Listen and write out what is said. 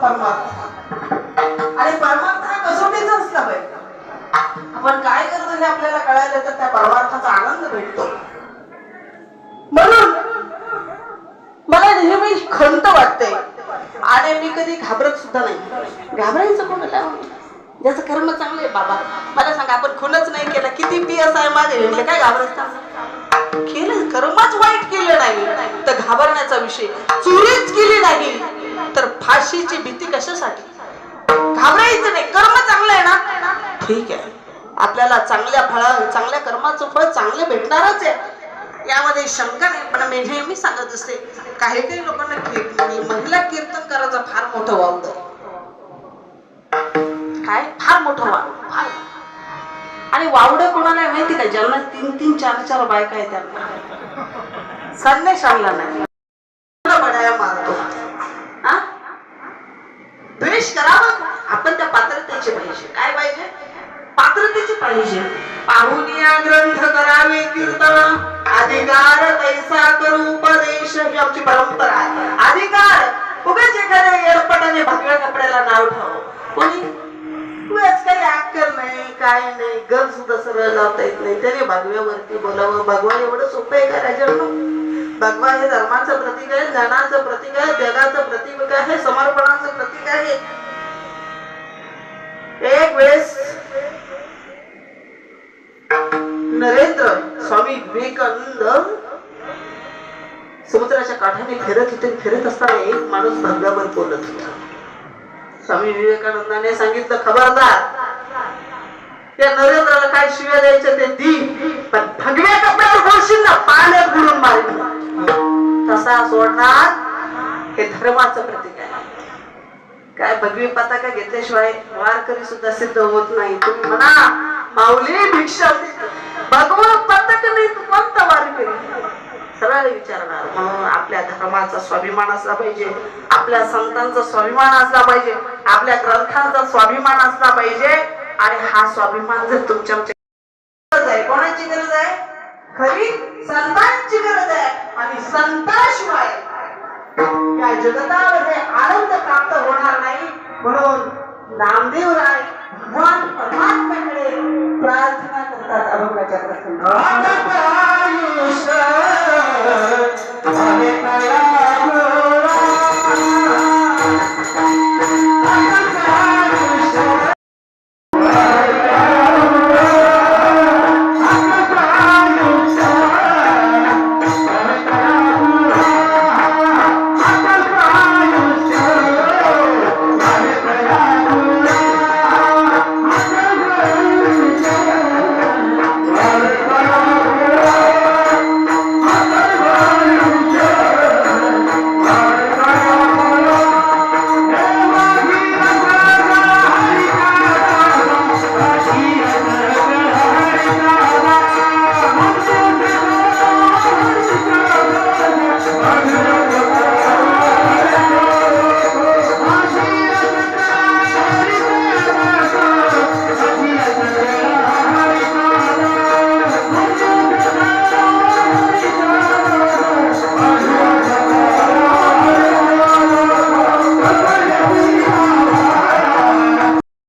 परमार्थ. आणि परमार्थ हा कसोटीचा असला पाहिजे. आपण काय करतो हे आपल्याला कळायला तर त्या परमार्थाचा आनंद भेटतो. म्हणून मला नेहमी खंत वाटते आणि मी कधी घाबरत सुद्धा नाही. घाबरायचं कोणाला? ज्याचं कर्म चांगलं आहे बाबा. मला सांगा, आपण खूनच नाही केला, किती PS आहे माझे म्हटले, काय घाबरायचं? केलं, कर्मच वाईट केलं नाही तर घाबरण्याचा विषय. चोरीच केली नाही तर फाशीची भीती कशासाठी? घाबरायचं नाही. कर्म चांगलं आहे ना, ठीक आहे, आपल्याला चांगल्या कर्माचं फळ चांगलं भेटणारच आहे, यामध्ये शंका नाही. पण मी नेहमी सांगत असते, काही काही लोकांना महिला कीर्तन करायचं फार मोठं वावड. काय फार मोठं वावड. आणि वावड कोणाला माहिती का? ज्यांना 3-3, 4-4 बायका आहेत त्यांना संदेश आणला नाही बडाया मारतो. हा, द्वेष करावा आपण त्या पात्रतेचे पाहिजे. काय पाहिजे? पात्रतेचे पाहिजे. पाहुनिया ग्रंथ करावे कीर्तन, अधिकार पैसा करू उपदेश, ही आमची परंपरा आहे. अधिकार उगाच एखाद्या एडपटाने भगव्या कपड्याला नाव ठेव. कोणी तुझ्याच काही अक्कल नाही, काय नाही, घर सुद्धा सरळ लावता येत नाही, त्याने भगव्यावरती बोलावं. भगवान एवढं सोपं आहे का राजांनो? भगवा हे धर्माचं प्रतीक आहे, ज्ञानाचं प्रतीक आहे, जगाचं प्रतीक आहे, समर्पणाचं प्रतीक आहे. एक वेळेस नरेंद्र स्वामी विवेकानंद समुद्राच्या काठाने फिरत असताना एक माणूस भगव्यावर बोलत होता. स्वामी विवेकानंदाने सांगितलं, खबरदार, त्या नरेंद्राला काय शिव्या द्यायचं ते दी, पण भगव्या कपड्यावर बोलशील ना, पाण्यात बुडून मारेल. तसा सोडणार, हे धर्माचं प्रतीक आहे. काय भगवी पताका घेतल्याशिवाय वारकरी सुद्धा सिद्ध होत नाही. तुम्ही म्हणा माऊली भिक्षा, भगवा पताका नाही तू कोणता वारकरी? सरळ विचारणार. म्हणून आपल्या धर्माचा स्वाभिमान असला पाहिजे, आपल्या संतांचा स्वाभिमान असला पाहिजे, आपल्या ग्रंथांचा स्वाभिमान असला पाहिजे. आणि हा स्वाभिमान जर तुमच्या गरज आहे, कोणाची गरज आहे? खरी संतांची गरज आहे. आणि संतांशिवाय या जगतामध्ये आनंद प्राप्त होणार नाही. म्हणून नामदेव राय भगवान परमात्म्याकडे प्रार्थना करतात अभंगाच्या प्रसंगी.